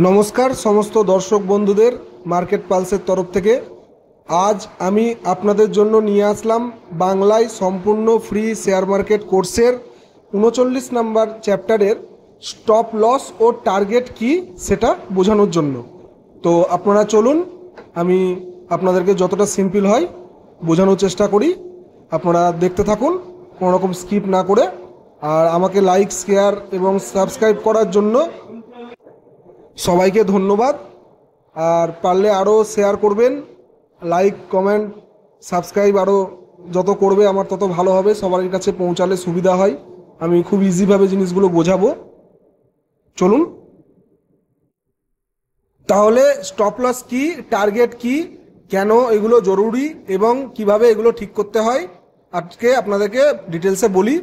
নমস্কার সমস্ত দর্শক বন্ধুদের মার্কেট পালসের তরফ থেকে। আজ আমি আপনাদের জন্য নিয়ে আসলাম বাংলায় সম্পূর্ণ ফ্রি শেয়ার মার্কেট কোর্সের 39 নম্বর চ্যাপ্টারের স্টপ লস ও টার্গেট কি সেটা বোঝানোর জন্য। তো আপনারা চলুন, আমি আপনাদেরকে যতটা সিম্পল হয় বোঝানোর চেষ্টা করি। আপনারা দেখতে থাকুন কোনো রকম স্কিপ না করে। আর আমাকে লাইক, শেয়ার এবং সাবস্ক্রাইব করার জন্য সবাইকে ধন্যবাদ। আর পারলে আরও শেয়ার করবেন, লাইক, কমেন্ট, সাবস্ক্রাইব আরও যত করবে আমার তত ভালো হবে, সবার কাছে পৌঁছালে সুবিধা হয়। আমি খুব ইজিভাবে জিনিসগুলো বোঝাবো। চলুন তাহলে, স্টপ লস কি, টার্গেট কি, কেন এগুলো জরুরি এবং কিভাবে এগুলো ঠিক করতে হয় আজকে আপনাদেরকে ডিটেলসে বলি।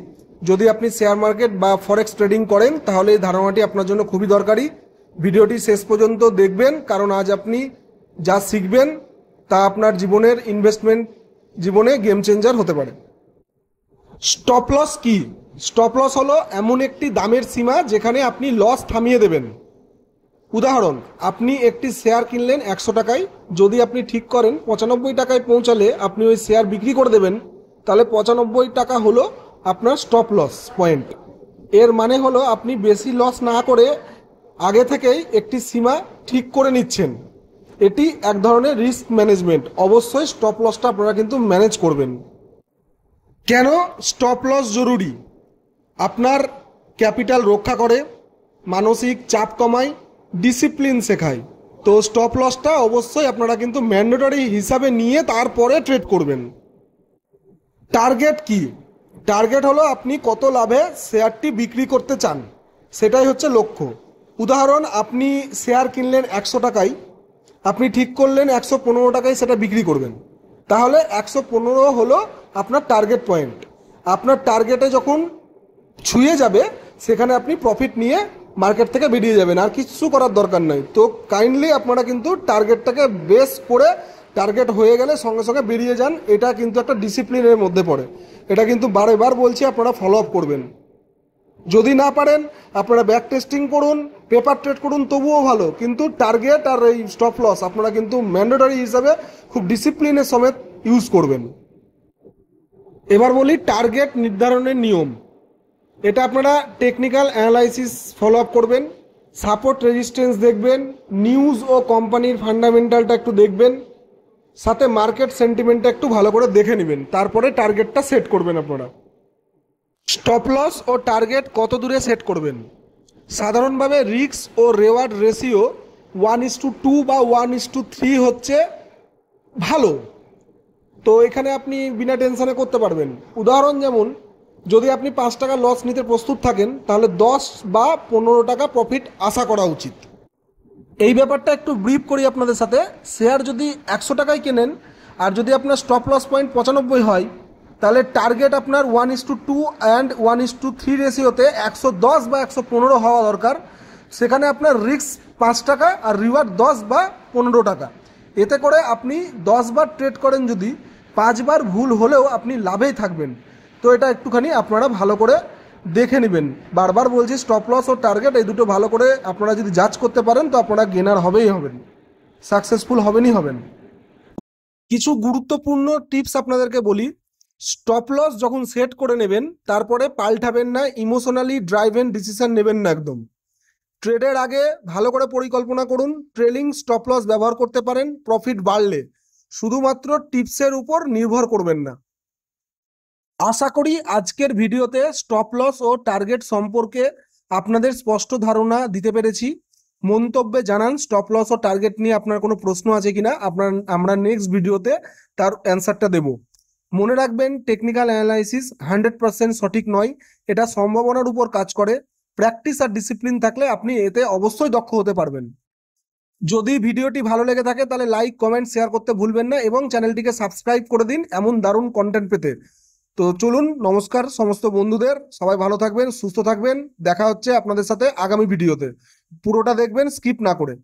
যদি আপনি শেয়ার মার্কেট বা ফরেক্স ট্রেডিং করেন তাহলে এই ধারণাটি আপনার জন্য খুবই দরকারি। ভিডিওটি শেষ পর্যন্ত দেখবেন, কারণ আজ আপনি যা শিখবেন তা আপনার জীবনের ইনভেস্টমেন্ট জীবনে গেম চেঞ্জার হতে পারে। স্টপ লস কি? স্টপ লস হলো এমন একটি দামের সীমা যেখানে আপনি লস থামিয়ে দেবেন। উদাহরণ, আপনি একটি শেয়ার কিনলেন 100 টাকায়, যদি আপনি ঠিক করেন 95 টাকায় পৌঁছালে আপনি ওই শেয়ার বিক্রি করে দেবেন, তাহলে 95 টাকা হলো আপনার স্টপ লস পয়েন্ট। এর মানে হলো আপনি বেশি লস না করে আগে থেকেই একটি সীমা ঠিক করে নিচ্ছেন। এটি এক ধরনের রিস্ক ম্যানেজমেন্ট। অবশ্যই স্টপ লসটা আপনারা কিন্তু ম্যানেজ করবেন। কেন স্টপ লস জরুরি? আপনার ক্যাপিটাল রক্ষা করে, মানসিক চাপ কমায়, ডিসিপ্লিন শেখায়। তো স্টপ লসটা অবশ্যই আপনারা কিন্তু ম্যান্ডেটরি হিসাবে নিয়ে তারপরে ট্রেড করবেন। টার্গেট কি? টার্গেট হলো আপনি কত লাভে শেয়ারটি বিক্রি করতে চান, সেটাই হচ্ছে লক্ষ্য। উদাহরণ, আপনি শেয়ার কিনলেন 100 টাকায়, আপনি ঠিক করলেন 115 টাকায় সেটা বিক্রি করবেন, তাহলে 115 হলো আপনার টার্গেট পয়েন্ট। আপনার টার্গেটে যখন ছুঁয়ে যাবে সেখানে আপনি প্রফিট নিয়ে মার্কেট থেকে বেরিয়ে যাবেন, আর কিছু করার দরকার নাই। তো কাইন্ডলি আপনারা কিন্তু টার্গেটটাকে বেস করে, টার্গেট হয়ে গেলে সঙ্গে সঙ্গে বেরিয়ে যান। এটা কিন্তু একটা ডিসিপ্লিনের মধ্যে পড়ে। এটা কিন্তু বারেবার বলছি, আপনারা ফলো আপ করবেন। যদি না পারেন আপনারা ব্যাক টেস্টিং করুন, পেপার ট্রেড করুন, তবুও ভালো। কিন্তু টার্গেট আর এই স্টপ লস আপনারা কিন্তু ম্যান্ডেটরি হিসাবে খুব ডিসিপ্লিনের সমেত ইউজ করবেন। এবার বলি টার্গেট নির্ধারণের নিয়ম। এটা আপনারা টেকনিক্যাল অ্যানালাইসিস ফলো আপ করবেন, সাপোর্ট রেজিস্ট্যান্স দেখবেন, নিউজ ও কোম্পানির ফান্ডামেন্টালটা একটু দেখবেন, সাথে মার্কেট সেন্টিমেন্টটা একটু ভালো করে দেখে নেবেন, তারপরে টার্গেটটা সেট করবেন আপনারা। স্টপ লস ও টার্গেট কত দূরে সেট করবেন? সাধারণভাবে রিস্ক ও রেওয়ার্ড রেশিও 1:2 বা 1:3 হচ্ছে ভালো। তো এখানে আপনি বিনা টেনশনে করতে পারবেন। উদাহরণ, যেমন যদি আপনি 5 টাকা লস নিতে প্রস্তুত থাকেন তাহলে 10 বা 15 টাকা প্রফিট আশা করা উচিত। এই ব্যাপারটা একটু ব্রিফ করি আপনাদের সাথে। শেয়ার যদি 100 টাকায় কেনেন আর যদি আপনার স্টপ লস পয়েন্ট 95 হয়, তাহলে টার্গেট আপনার 1:2 অ্যান্ড 1:3 রেশিওতে 110 বা 115 হওয়া দরকার। সেখানে আপনার রিস্ক 5 টাকা আর রিওয়ার্ড 10 বা 15 টাকা। এতে করে আপনি 10 বার ট্রেড করেন, যদি 5 বার ভুল হলেও আপনি লাভেই থাকবেন। তো এটা একটুখানি আপনারা ভালো করে দেখে নেবেন। বারবার বলছি, স্টপ লস ও টার্গেট এই দুটো ভালো করে আপনারা যদি জাজ করতে পারেন তো আপনারা গেনার হবেই হবেন, সাকসেসফুল হবেনই হবেন। কিছু গুরুত্বপূর্ণ টিপস আপনাদেরকে বলি। স্টপ লস যখন সেট করে নেবেন তারপরে পাল্টাবেন না, ইমোশনালি ড্রাইভেন ডিসিশন নেবেন না একদম। ট্রেডের আগে ভালো করে পরিকল্পনা করুন। ট্রেলিং স্টপ লস ব্যবহার করতে পারেন প্রফিট বাড়লে, শুধুমাত্র টিপসের উপর নির্ভর করবেন না। আশা করি আজকের ভিডিওতে স্টপ লস ও টার্গেট সম্পর্কে আপনাদের স্পষ্ট ধারণা দিতে পেরেছি। মন্তব্যে জানান স্টপ লস ও টার্গেট নিয়ে আপনার কোনো প্রশ্ন আছে কিনা, আমরা নেক্সট ভিডিওতে তার অ্যান্সারটা দেব। মনে রাখবেন, টেকনিক্যাল অ্যানালাইসিস 100% সঠিক নয়, এটা সম্ভাবনার উপর কাজ করে। প্র্যাকটিস আর ডিসিপ্লিন থাকলে আপনি এতে অবশ্যই দক্ষ হতে পারবেন। যদি ভিডিওটি ভালো লেগে থাকে তাহলে লাইক, কমেন্ট, শেয়ার করতে ভুলবেন না এবং চ্যানেলটিকে সাবস্ক্রাইব করে দিন এমন দারুণ কন্টেন্ট পেতে। তো চলুন, নমস্কার সমস্ত বন্ধুদের, সবাই ভালো থাকবেন, সুস্থ থাকবেন। দেখা হচ্ছে আপনাদের সাথে আগামী ভিডিওতে। পুরোটা দেখবেন, স্কিপ না করে।